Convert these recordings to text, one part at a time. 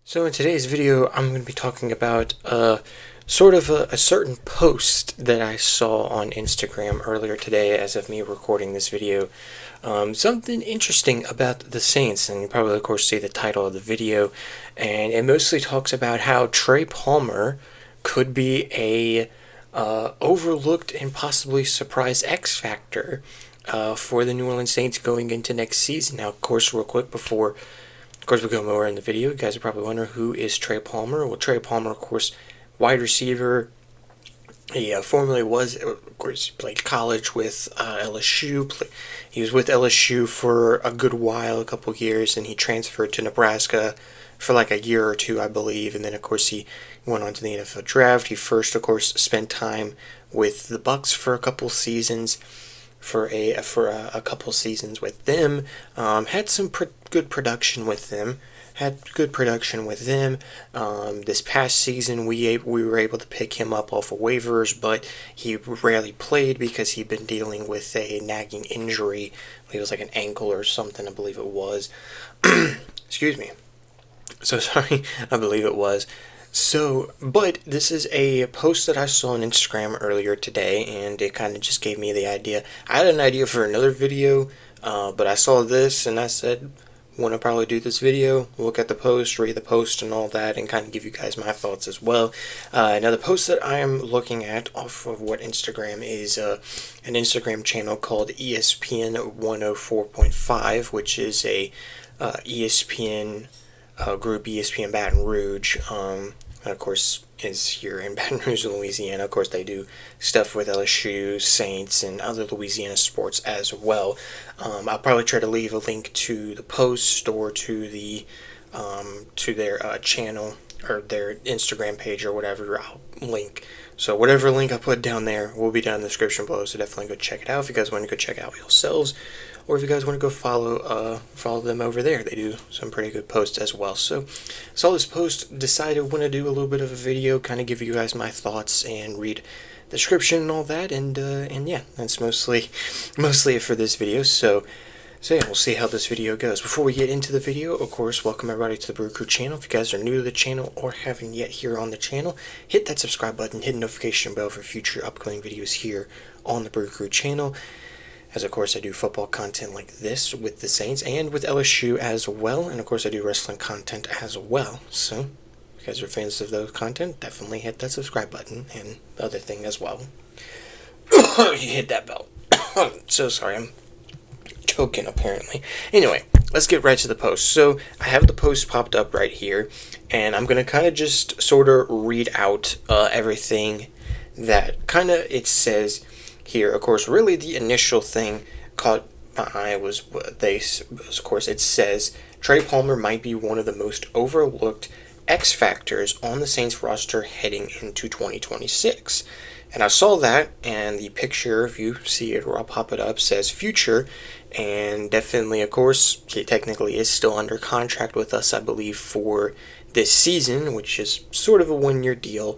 So in today's video, I'm going to be talking about sort of a certain post that I saw on Instagram earlier today as of me recording this video. Something interesting about the Saints, and you probably of course see the title of the video, and it mostly talks about how Trey Palmer could be a overlooked and possibly surprise X factor for the New Orleans Saints going into next season. Now, of course, real quick before we go more in the video, you guys are probably wondering who is Trey Palmer. Well, Trey Palmer, of course, wide receiver. He formerly was, of course, he played college with LSU. He was with LSU for a good while, a couple years, and he transferred to Nebraska for like a year or two, I believe. And then, of course, he went on to the NFL draft. He first, of course, spent time with the Bucks for a couple seasons. For a couple seasons with them, had some good production with them. This past season, we were able to pick him up off of waivers, but he rarely played because he'd been dealing with a nagging injury. It was like an ankle or something, I believe it was. Excuse me. So sorry, I believe it was. So, but this is a post that I saw on Instagram earlier today, and it kind of just gave me the idea. I had an idea for another video, but I saw this, and I said, want to probably do this video, look at the post, read the post, and all that, and kind of give you guys my thoughts as well. Now, the post that I am looking at off of what Instagram is an Instagram channel called ESPN 104.5, which is a ESPN group, ESPN Baton Rouge, and of course is here in Baton Rouge, Louisiana. Of course, they do stuff with LSU, Saints, and other Louisiana sports as well. I'll probably try to leave a link to the post or to the to their channel or their Instagram page or whatever. I'll link. So whatever link I put down there will be down in the description below. So definitely go check it out if you guys want to go check it out yourselves, or if you guys want to go follow them over there. They do some pretty good posts as well. So saw this post, decided I want to do a little bit of a video, kind of give you guys my thoughts and read the description and all that, and yeah, that's mostly it for this video. So yeah, we'll see how this video goes. Before we get into the video, of course, welcome everybody to the BrewCrew channel. If you guys are new to the channel or haven't yet here on the channel, hit that subscribe button, hit the notification bell for future upcoming videos here on the BrewCrew channel. As of course I do football content like this with the Saints and with LSU as well, and of course I do wrestling content as well. So if you guys are fans of those content, definitely hit that subscribe button and the other thing as well. You hit that bell. So sorry, I'm choking apparently. Anyway, let's get right to the post. So I have the post popped up right here, and I'm gonna kind of just sort of read out everything that kind of it says here. Of course, really the initial thing caught my eye was of course, it says Trey Palmer might be one of the most overlooked X factors on the Saints roster heading into 2026. And I saw that, and the picture, if you see it, or I'll pop it up, says future, and definitely, of course, he technically is still under contract with us, I believe, for this season, which is sort of a one-year deal.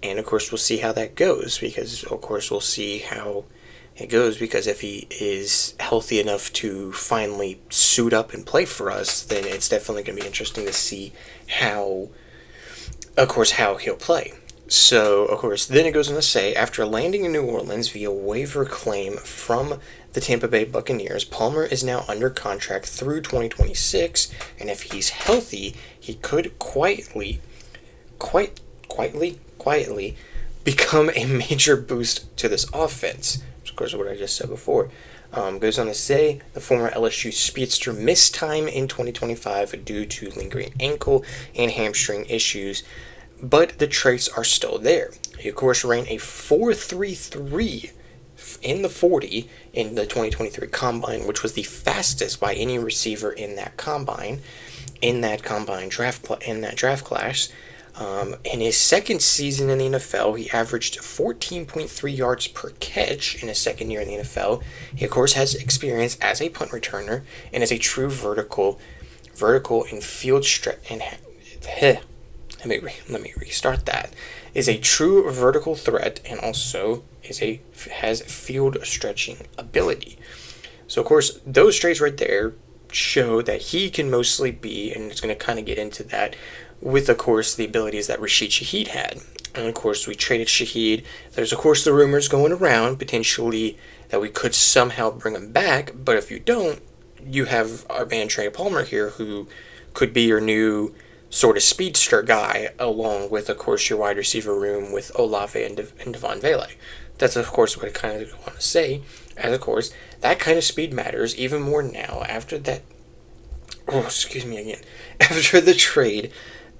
And of course, we'll see how that goes, because of course we'll see how it goes, because if he is healthy enough to finally suit up and play for us, then it's definitely going to be interesting to see how he'll play. So, of course, then it goes on to say, after landing in New Orleans via waiver claim from the Tampa Bay Buccaneers, Palmer is now under contract through 2026, and if he's healthy, he could quietly become a major boost to this offense, which of course is what I just said before. Goes on to say, the former LSU speedster missed time in 2025 due to lingering ankle and hamstring issues, but the traits are still there. He, of course, ran a 4.33 in the 40 in the 2023 Combine, which was the fastest by any receiver in that Combine, draft class. In his second season in the NFL, he averaged 14.3 yards per catch in his second year in the NFL. He, of course, has experience as a punt returner and is a true vertical and field stretch. Let me restart that. Is a true vertical threat and also has field stretching ability. So, of course, those traits right there show that he can mostly be, and it's going to kind of get into that, with, of course, the abilities that Rashid Shaheed had. And, of course, we traded Shaheed. There's, of course, the rumors going around, potentially, that we could somehow bring him back. But if you don't, you have our man Trey Palmer here, who could be your new sort of speedster guy, along with, of course, your wide receiver room with Olave and Devon Vele. That's, of course, what I kind of want to say. And, of course, that kind of speed matters even more now after that. Oh, excuse me again. After the trade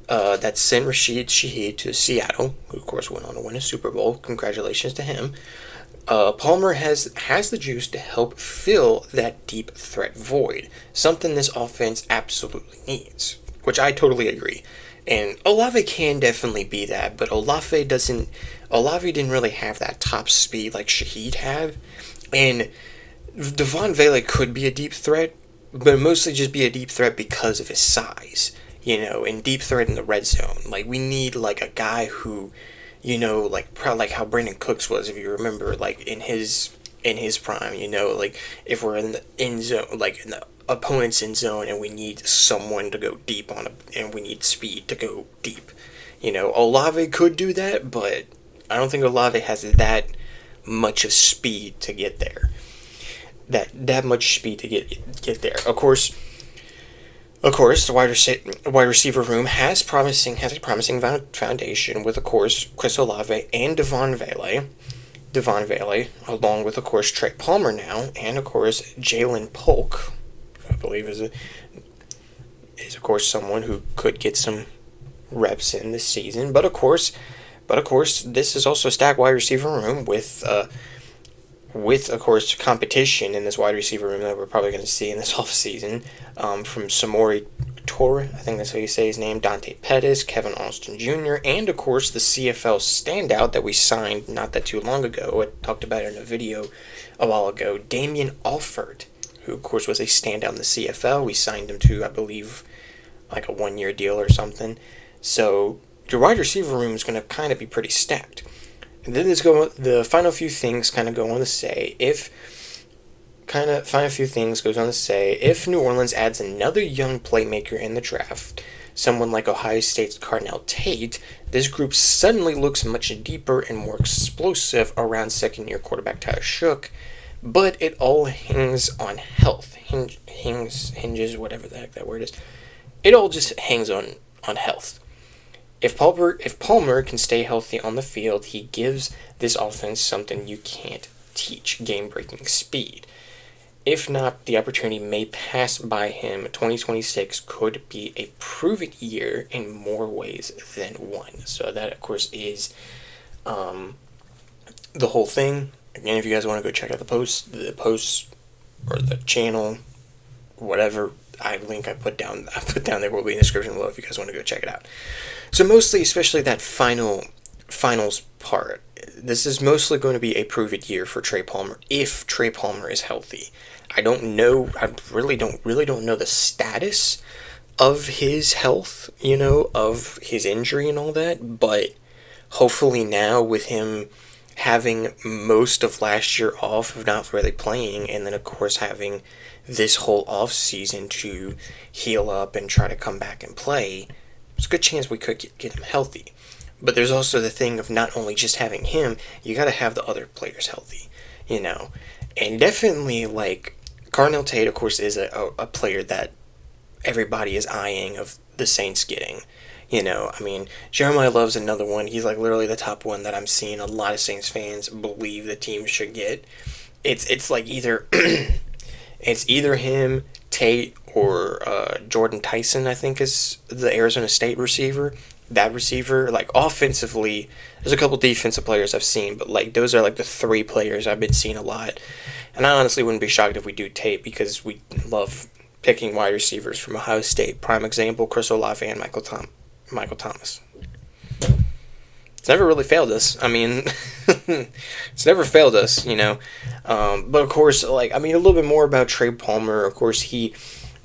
that sent Rashid Shaheed to Seattle, who, of course, went on to win a Super Bowl. Congratulations to him. Palmer has the juice to help fill that deep threat void, something this offense absolutely needs, which I totally agree. And Olave can definitely be that, but Olave didn't really have that top speed like Shaheed had, and Devon Vele could be a deep threat, but mostly just be a deep threat because of his size, and deep threat in the red zone. Like, we need, like, a guy who, like, probably like how Brandon Cooks was, if you remember, like, in his prime, like, if we're in the end zone, like, in the opponent's end zone, and we need someone to go deep and we need speed to go deep. Olave could do that, but I don't think Olave has that much of speed to get there. That much speed to get there. Of course, the wide receiver room has a promising foundation with, of course, Chris Olave and Devon Vele, along with, of course, Trey Palmer now, and, of course, Jalen Polk, I believe is of course someone who could get some reps in this season. But of course, this is also a stacked wide receiver room with of course competition in this wide receiver room that we're probably going to see in this offseason, from Samori Toure, I think that's how you say his name, Dante Pettis, Kevin Austin Jr., and of course the CFL standout that we signed not that too long ago. I talked about it in a video a while ago, Damian Alford, who of course was a standout in the CFL. We signed him to, I believe, like a 1-year deal or something. So your wide receiver room is going to kind of be pretty stacked. And then the final few things kind of go on to say, if New Orleans adds another young playmaker in the draft, someone like Ohio State's Carnell Tate, this group suddenly looks much deeper and more explosive around second-year quarterback Tyler Shook, but it all hangs on health. Hinges, whatever the heck that word is. It all just hangs on health. If Palmer can stay healthy on the field, he gives this offense something you can't teach, game-breaking speed. If not, the opportunity may pass by him. 2026 could be a prove-it year in more ways than one. So that, of course, is the whole thing. Again, if you guys want to go check out the post or the channel, whatever I put down there will be in the description below if you guys want to go check it out. So mostly, especially that finals part, this is mostly going to be a prove-it year for Trey Palmer if Trey Palmer is healthy. I don't know. I really don't know the status of his health, of his injury and all that. But hopefully now, with him having most of last year off of not really playing, and then of course having this whole off season to heal up and try to come back and play, there's a good chance we could get him healthy. But there's also the thing of not only just having him, you got to have the other players healthy, And definitely, like, Carnell Tate, of course, is a player that everybody is eyeing of the Saints getting. Jeremiah Love's another one. He's, like, literally the top one that I'm seeing a lot of Saints fans believe the team should get. It's like either it's either him, Tate, or Jordan Tyson, I think, is the Arizona State receiver. That receiver, like, offensively, there's a couple defensive players I've seen, but, like, those are, like, the three players I've been seeing a lot. And I honestly wouldn't be shocked if we do Tate, because we love picking wide receivers from Ohio State. Prime example, Chris Olave and Michael Thomas. It's never really failed us. It's never failed us, But, of course, like, a little bit more about Trey Palmer. Of course, he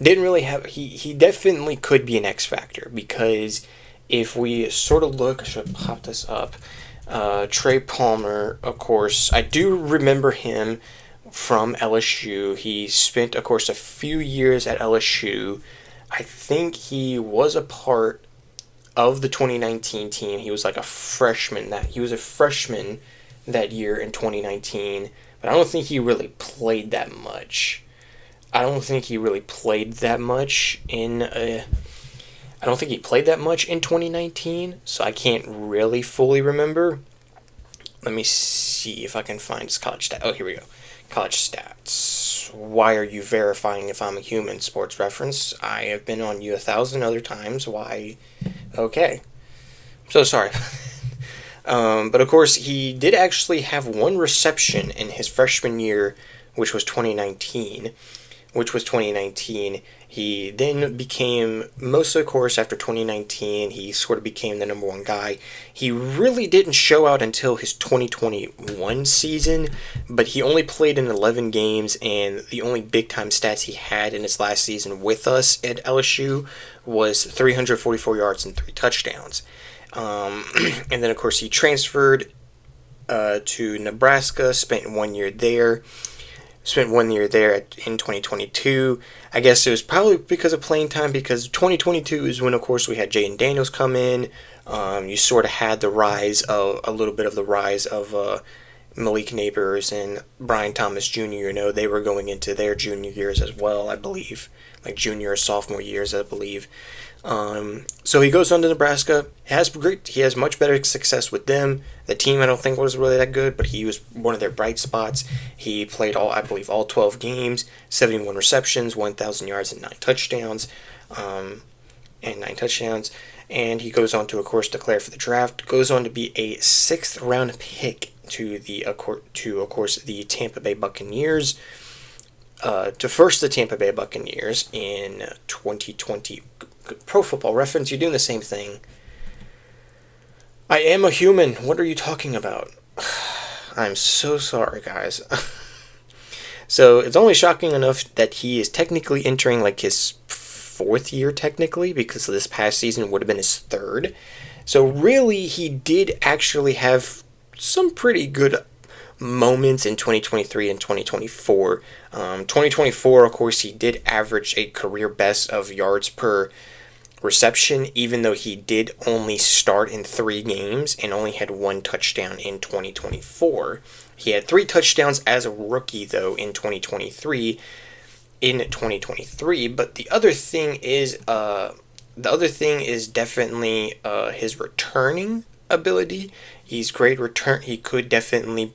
didn't really have... He definitely could be an X factor, because if we sort of look... I should pop this up. Trey Palmer, of course, I do remember him from LSU. He spent, of course, a few years at LSU. I think he was a part of the 2019 team. He was like a freshman. He was a freshman that year in 2019, but I don't think he really played that much. I don't think he really played that much in I don't think he played that much in 2019, so I can't really fully remember. Let me see if I can find his college stats. Oh, here we go. College stats. Why are you verifying if I'm a human? Sports Reference. I have been on you 1,000 other times. Why? Okay. So sorry. But of course, he did actually have one reception in his freshman year, which was 2019. He then became, most of the course after 2019, he sort of became the number one guy. He really didn't show out until his 2021 season, but he only played in 11 games, and the only big-time stats he had in his last season with us at LSU was 344 yards and 3 touchdowns. And then, of course, he transferred to Nebraska, spent 1 year there. In 2022. I guess it was probably because of playing time, because 2022 is when, of course, we had Jaden Daniels come in. You sort of had the rise of Malik Neighbors and Brian Thomas Jr. They were going into their junior years as well, I believe, like junior or sophomore years, I believe. So he goes on to Nebraska. He has much better success with them. The team, I don't think, was really that good, but he was one of their bright spots. He played all 12 games, 71 receptions, 1,000 yards, and 9 touchdowns. And he goes on to, of course, declare for the draft. Goes on to be a 6th round pick to of course, the Tampa Bay Buccaneers. The Tampa Bay Buccaneers in 2020. Pro Football Reference, you're doing the same thing. I am a human. What are you talking about? I'm so sorry, guys. So it's only shocking enough that he is technically entering like his 4th year, technically, because this past season would have been his 3rd. So really, he did actually have some pretty good moments in 2023 and 2024. 2024, of course, he did average a career best of yards per reception, even though he did only start in 3 games and only had 1 touchdown in 2024. He had 3 touchdowns as a rookie, though, in 2023. But the other thing is definitely his returning ability. He's great return. He could definitely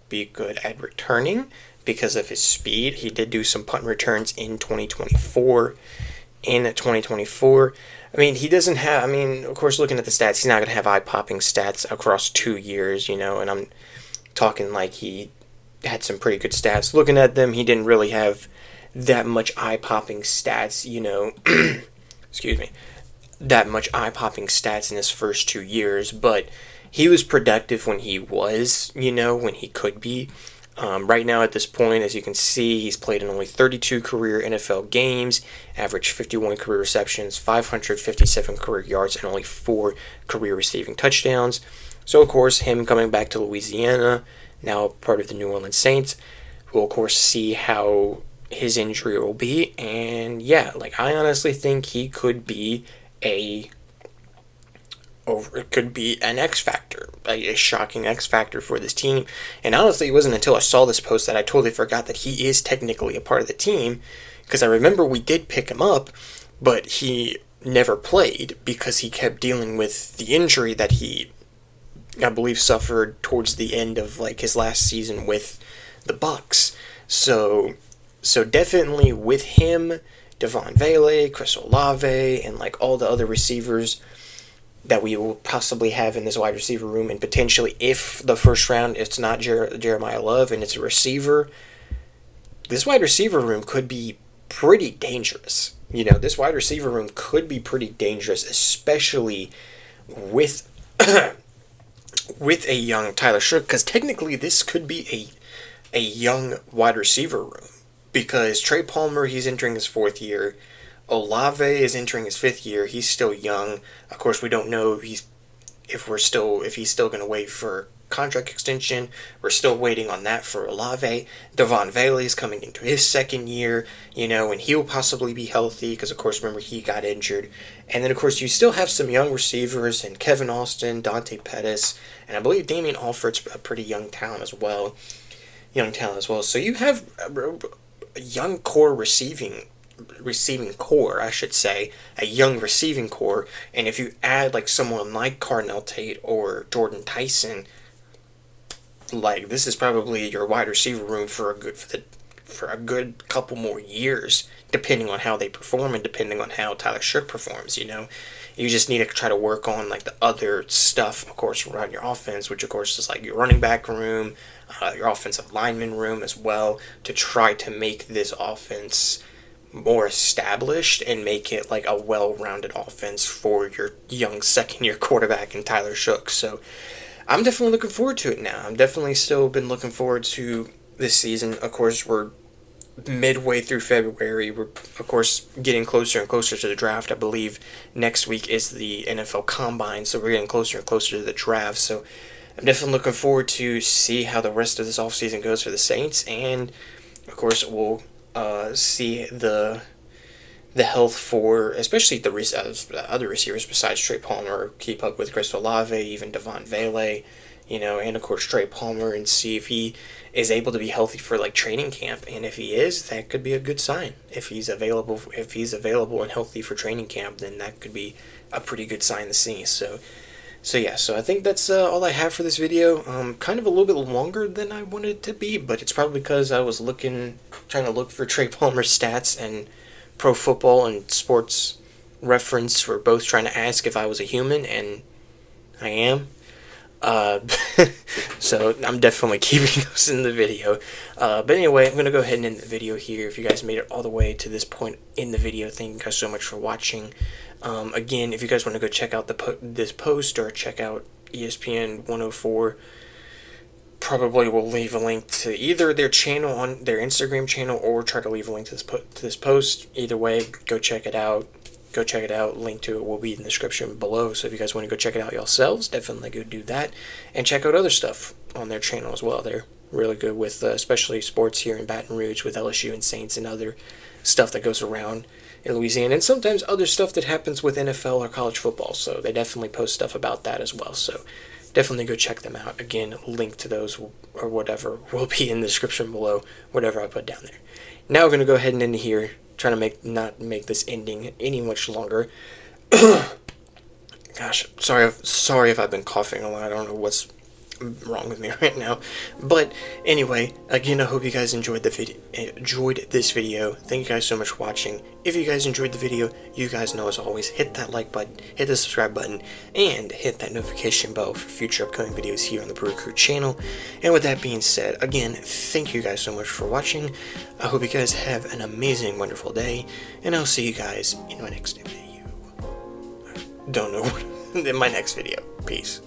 be good at returning because of his speed. He did do some punt returns in 2024. I mean, he doesn't have, of course, looking at the stats, he's not going to have eye-popping stats across 2 years, and I'm talking like he had some pretty good stats. Looking at them, he didn't really have that much eye-popping stats, excuse me, that much eye-popping stats in his first 2 years, but he was productive when he was, when he could be. Right now at this point, as you can see, he's played in only 32 career NFL games, averaged 51 career receptions, 557 career yards, and only 4 career receiving touchdowns. So, of course, him coming back to Louisiana, now part of the New Orleans Saints, we'll, of course, see how his injury will be. And, yeah, I honestly think he could be an X factor, a shocking X factor for this team. And honestly, it wasn't until I saw this post that I totally forgot that he is technically a part of the team, because I remember we did pick him up, but he never played because he kept dealing with the injury that he, I believe, suffered towards the end of his last season with the Bucks. So definitely with him, Devon Vele, Chris Olave, and all the other receivers that we will possibly have in this wide receiver room, and potentially, if the first round it's not Jeremiah Love and it's a receiver, this wide receiver room could be pretty dangerous. This wide receiver room could be pretty dangerous, especially with with a young Tyler Shook, because technically this could be a young wide receiver room, because Trey Palmer, he's entering his 4th year. Olave is entering his 5th year. He's still young. Of course, we don't know if he's still going to wait for contract extension. We're still waiting on that for Olave. Devon Vele is coming into his second year, and he'll possibly be healthy because, of course, remember, he got injured. And then, of course, you still have some young receivers and Kevin Austin, Dante Pettis, and I believe Damian Alford's a pretty young talent as well. So you have a young core receiving core, I should say, a young receiving core, and if you add like someone like Carnell Tate or Jordan Tyson, like this is probably your wide receiver room for a good couple more years, depending on how they perform and depending on how Tyler Shook performs. You just need to try to work on like the other stuff, of course, around your offense, which of course is like your running back room, your offensive lineman room as well, to try to make this offense more established and make it like a well-rounded offense for your young second-year quarterback in Tyler Shook. So I'm definitely looking forward to it now. I'm definitely still been looking forward to this season. Of course, we're midway through February. We're, of course, getting closer and closer to the draft. I believe next week is the NFL Combine, so we're getting closer and closer to the draft. So I'm definitely looking forward to see how the rest of this offseason goes for the Saints, and, of course, we'll see the health for especially the other receivers besides Trey Palmer, keep up with Chris Olave, even Devon Vele, and of course Trey Palmer, and see if he is able to be healthy for like training camp. And if he is, that could be a good sign. If he's available and healthy for training camp, then that could be a pretty good sign to see. So I think that's all I have for this video. Kind of a little bit longer than I wanted it to be, but it's probably because I was trying to look for Trey Palmer's stats, and Pro Football and Sports Reference were both trying to ask if I was a human, and I am. So I'm definitely keeping those in the video. But anyway, I'm going to go ahead and end the video here. If you guys made it all the way to this point in the video, thank you guys so much for watching. Again, if you guys want to go check out this post or check out ESPN 104, probably will leave a link to either their channel on their Instagram channel, or try to leave a link to this post. Either way, go check it out. Link to it will be in the description below. So if you guys want to go check it out yourselves, definitely go do that, and check out other stuff on their channel as well. They're really good with especially sports here in Baton Rouge with LSU and Saints and other stuff that goes around in Louisiana, and sometimes other stuff that happens with NFL or college football. So they definitely post stuff about that as well. So definitely go check them out. Again, link to those or whatever will be in the description below, whatever I put down there. Now we're going to go ahead and end here, trying to not make this ending any much longer. Gosh, sorry if I've been coughing a lot. I don't know what's wrong with me right now. But anyway, again, I hope you guys enjoyed this video. Thank you guys so much for watching. If you guys enjoyed the video, you guys know, as always, hit that like button, hit the subscribe button, and hit that notification bell for future upcoming videos here on the BrewCrew channel. And with that being said, again, thank you guys so much for watching. I hope you guys have an amazing, wonderful day, and I'll see you guys in my next video. Don't know what, in my next video. Peace.